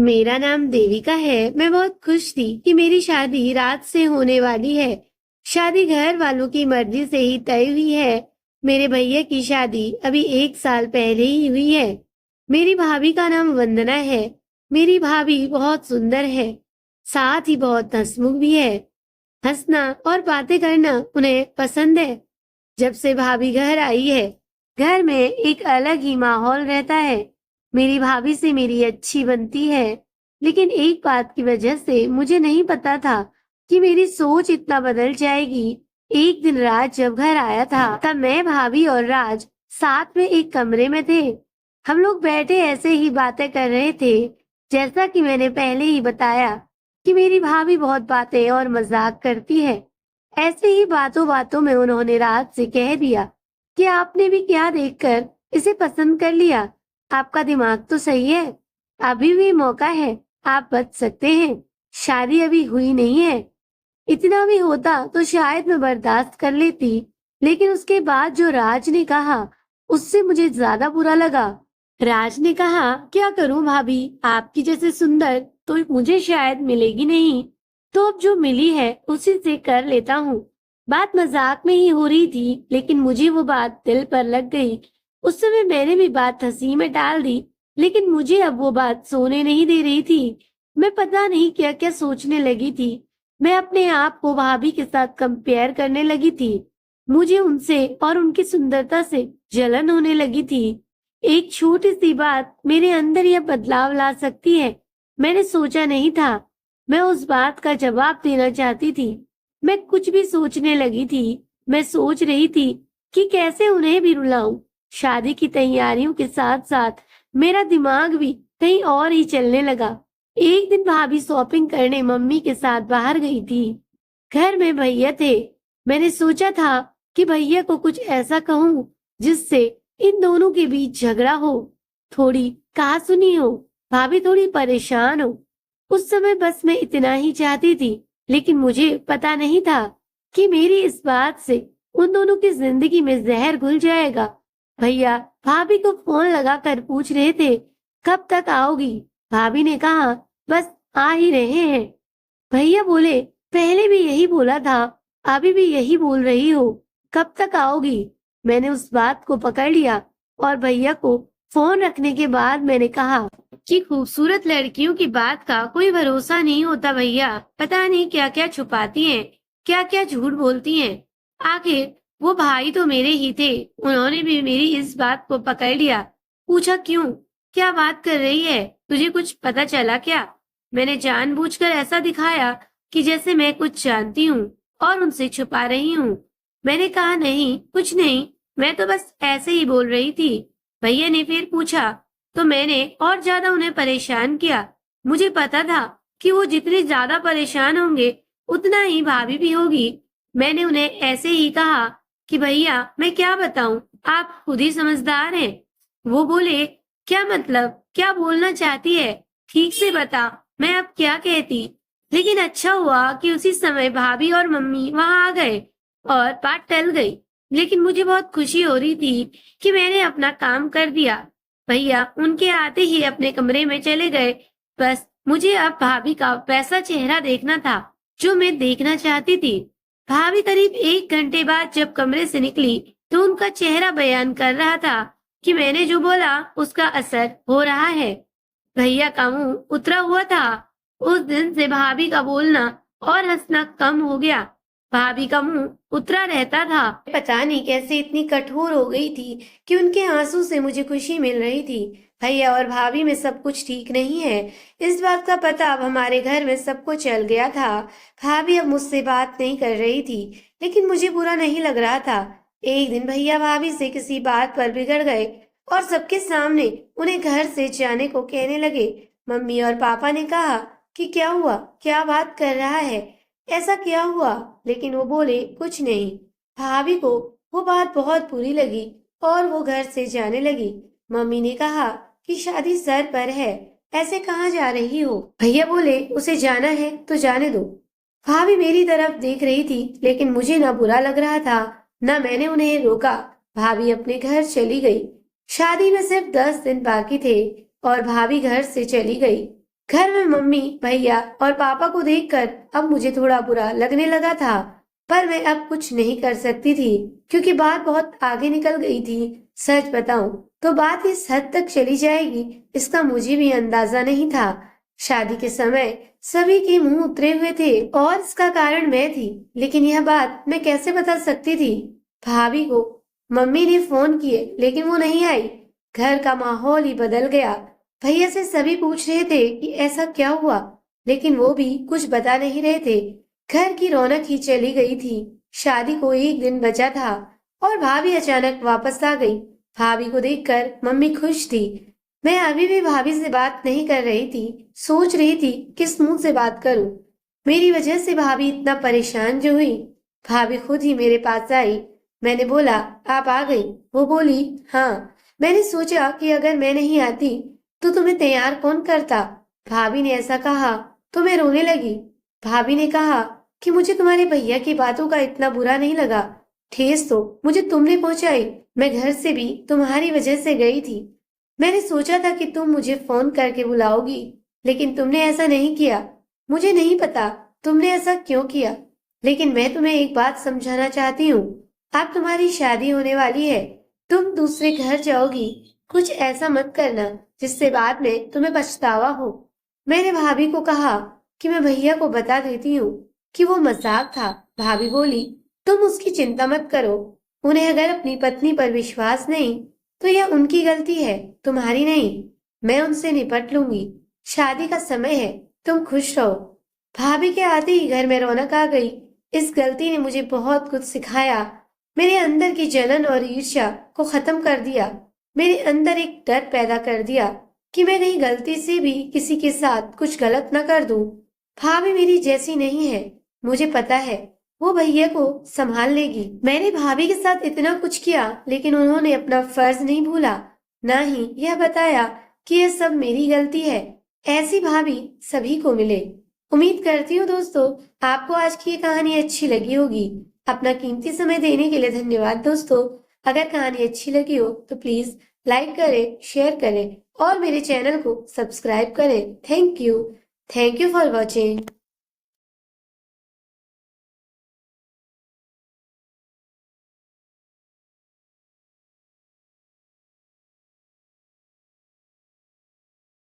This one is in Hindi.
मेरा नाम देविका है। मैं बहुत खुश थी कि मेरी शादी रात से होने वाली है। शादी घर वालों की मर्जी से ही तय हुई है। मेरे भैया की शादी अभी 1 साल पहले ही हुई है। मेरी भाभी का नाम वंदना है। मेरी भाभी बहुत सुंदर है, साथ ही बहुत हंसमुख भी है। हंसना और बातें करना उन्हें पसंद है। जब से भाभी घर आई है, घर में एक अलग ही माहौल रहता है। मेरी भाभी से मेरी अच्छी बनती है, लेकिन एक बात की वजह से मुझे नहीं पता था कि मेरी सोच इतना बदल जाएगी। एक दिन राज जब घर आया था, तब मैं, भाभी और राज साथ में एक कमरे में थे। हम लोग बैठे ऐसे ही बातें कर रहे थे। जैसा कि मैंने पहले ही बताया कि मेरी भाभी बहुत बातें और मजाक करती है। ऐसे ही बातों बातों में उन्होंने राज से कह दिया कि आपने भी क्या देखकर इसे पसंद कर लिया। आपका दिमाग तो सही है, अभी भी मौका है, आप बच सकते हैं। शादी अभी हुई नहीं है। इतना भी होता तो शायद मैं बर्दाश्त कर लेती, लेकिन उसके बाद जो राज ने कहा, उससे मुझे ज्यादा बुरा लगा। राज ने कहा, क्या करूं भाभी, आपकी जैसे सुंदर तो मुझे शायद मिलेगी नहीं, तो अब जो मिली है उसी से कर लेता हूँ। बात मजाक में ही हो रही थी, लेकिन मुझे वो बात दिल पर लग गई। उस समय मैंने भी बात हंसी में टाल दी, लेकिन मुझे अब वो बात सोने नहीं दे रही थी। मैं पता नहीं क्या क्या सोचने लगी थी। मैं अपने आप को भाभी के साथ कंपेयर करने लगी थी। मुझे उनसे और उनकी सुंदरता से जलन होने लगी थी। एक छोटी सी बात मेरे अंदर यह बदलाव ला सकती है, मैंने सोचा नहीं था। मैं उस बात का जवाब देना चाहती थी। मैं कुछ भी सोचने लगी थी। मैं सोच रही थी कि कैसे उन्हें भी रुलाऊं। शादी की तैयारियों के साथ साथ मेरा दिमाग भी कहीं और ही चलने लगा। एक दिन भाभी शॉपिंग करने मम्मी के साथ बाहर गई थी। घर में भैया थे। मैंने सोचा था कि भैया को कुछ ऐसा कहूं जिससे इन दोनों के बीच झगड़ा हो, थोड़ी कहासुनी हो, भाभी थोड़ी परेशान हो। उस समय बस मैं इतना ही चाहती थी, लेकिन मुझे पता नहीं था कि मेरी इस बात से उन दोनों की जिंदगी में जहर घुल जाएगा। भैया भाभी को फोन लगाकर पूछ रहे थे, कब तक आओगी। भाभी ने कहा, बस आ ही रहे हैं। भैया बोले, पहले भी यही बोला था, अभी भी यही बोल रही हो, कब तक आओगी। मैंने उस बात को पकड़ लिया और भैया को फोन रखने के बाद मैंने कहा कि खूबसूरत लड़कियों की बात का कोई भरोसा नहीं होता भैया। पता नहीं क्या क्या छुपाती हैं, क्या क्या झूठ बोलती हैं। आखिर वो भाई तो मेरे ही थे, उन्होंने भी मेरी इस बात को पकड़ लिया। पूछा, क्यों, क्या बात कर रही है, तुझे कुछ पता चला क्या। मैंने जानबूझकर ऐसा दिखाया कि जैसे मैं कुछ जानती हूँ और उनसे छुपा रही हूँ। मैंने कहा, नहीं कुछ नहीं, मैं तो बस ऐसे ही बोल रही थी। भैया ने फिर पूछा, तो मैंने और ज्यादा उन्हें परेशान किया। मुझे पता था कि वो जितने ज्यादा परेशान होंगे उतना ही भाभी भी होगी। मैंने उन्हें ऐसे ही कहा कि भैया मैं क्या बताऊं, आप खुद ही समझदार हैं। वो बोले, क्या मतलब, क्या बोलना चाहती है, ठीक से बता, मैं अब क्या कहती। लेकिन अच्छा हुआ कि उसी समय भाभी और मम्मी वहां आ गए और बात टल गई। लेकिन मुझे बहुत खुशी हो रही थी कि मैंने अपना काम कर दिया। भैया उनके आते ही अपने कमरे में चले गए। बस मुझे अब भाभी का वैसा चेहरा देखना था जो मैं देखना चाहती थी। भाभी करीब 1 घंटे बाद जब कमरे से निकली तो उनका चेहरा बयान कर रहा था कि मैंने जो बोला उसका असर हो रहा है। भैया का मुंह उतरा हुआ था। उस दिन से भाभी का बोलना और हंसना कम हो गया। भाभी का मुंह उतरा रहता था। पता नहीं कैसे इतनी कठोर हो गई थी कि उनके आंसू से मुझे खुशी मिल रही थी। भैया और भाभी में सब कुछ ठीक नहीं है, इस बात का पता अब हमारे घर में सबको चल गया था। भाभी अब मुझसे बात नहीं कर रही थी, लेकिन मुझे बुरा नहीं लग रहा था। एक दिन भैया भाभी से किसी बात पर बिगड़ गए और सबके सामने उन्हें घर से जाने को कहने लगे। मम्मी और पापा ने कहा कि क्या हुआ, क्या बात कर रहा है, ऐसा क्या हुआ। लेकिन वो बोले, कुछ नहीं। भाभी को वो बात बहुत बुरी लगी और वो घर से जाने लगी। मम्मी ने कहा कि शादी सर पर है, ऐसे कहाँ जा रही हो। भैया बोले, उसे जाना है तो जाने दो। भाभी मेरी तरफ देख रही थी, लेकिन मुझे ना बुरा लग रहा था, न मैंने उन्हें रोका। भाभी अपने घर चली गई। शादी में सिर्फ 10 दिन बाकी थे और भाभी घर से चली गई। घर में मम्मी, भैया और पापा को देखकर अब मुझे थोड़ा बुरा लगने लगा था, पर मैं अब कुछ नहीं कर सकती थी क्योंकि बात बहुत आगे निकल गई थी। सच बताऊं तो बात इस हद तक चली जाएगी इसका मुझे भी अंदाजा नहीं था। शादी के समय सभी के मुंह उतरे हुए थे और इसका कारण मैं थी, लेकिन यह बात मैं कैसे बता सकती थी भाभी को। मम्मी ने फोन किए लेकिन वो नहीं आई। घर का माहौल ही बदल गया। भैया से सभी पूछ रहे थे कि ऐसा क्या हुआ, लेकिन वो भी कुछ बता नहीं रहे थे। घर की रौनक ही चली गई थी। शादी को एक दिन बचा था और भाभी अचानक वापस आ गई। भाभी को देखकर मम्मी खुश थी। मैं अभी भी भाभी से बात नहीं कर रही थी, सोच रही थी किस मुंह से बात करूं। मेरी वजह से भाभी इतना परेशान जो हुई। भाभी खुद ही मेरे पास आई। मैंने बोला, आप आ गई? वो बोली, हाँ। मैंने सोचा कि अगर मैं नहीं आती तो तुम्हें तैयार कौन करता। भाभी ने ऐसा कहा तो मैं रोने लगी। भाभी ने कहा कि मुझे तुम्हारे भैया की बातों का इतना बुरा नहीं लगा। ठेस तो मुझे तुमने पहुंचाई। मैं घर से भी तुम्हारी वजह से गई थी। मैंने सोचा था कि तुम मुझे फोन करके बुलाओगी, लेकिन तुमने ऐसा नहीं किया। मुझे नहीं पता तुमने ऐसा क्यों किया, लेकिन मैं तुम्हें एक बात समझाना चाहती हूँ। अब तुम्हारी शादी होने वाली है, तुम दूसरे घर जाओगी। कुछ ऐसा मत करना जिससे बाद में तुम्हें पछतावा हो। मैंने भाभी को कहा कि मैं भैया को बता देती हूँ कि वो मजाक था। भाभी बोली, तुम उसकी चिंता मत करो। उन्हें अगर अपनी पत्नी पर विश्वास नहीं तो यह उनकी गलती है, तुम्हारी नहीं। मैं उनसे निपट लूंगी। शादी का समय है, तुम खुश रहो। भाभी के आते ही घर में रौनक आ गई। इस गलती ने मुझे बहुत कुछ सिखाया। मेरे अंदर की जलन और ईर्ष्या को खत्म कर दिया। मेरे अंदर एक डर पैदा कर दिया कि मैं कहीं गलती से भी किसी के साथ कुछ गलत न कर दूं। भाभी मेरी जैसी नहीं है, मुझे पता है। वो भैया को संभाल लेगी। मैंने भाभी के साथ इतना कुछ किया, लेकिन उन्होंने अपना फर्ज नहीं भूला, ना ही यह बताया कि यह सब मेरी गलती है। ऐसी भाभी सभी को मिले। उम्मीद करती हूँ दोस्तों आपको आज की ये कहानी अच्छी लगी होगी। अपना कीमती समय देने के लिए धन्यवाद दोस्तों। अगर कहानी अच्छी लगी हो तो प्लीज लाइक करें, शेयर करें और मेरे चैनल को सब्सक्राइब करें। Thank you for watching.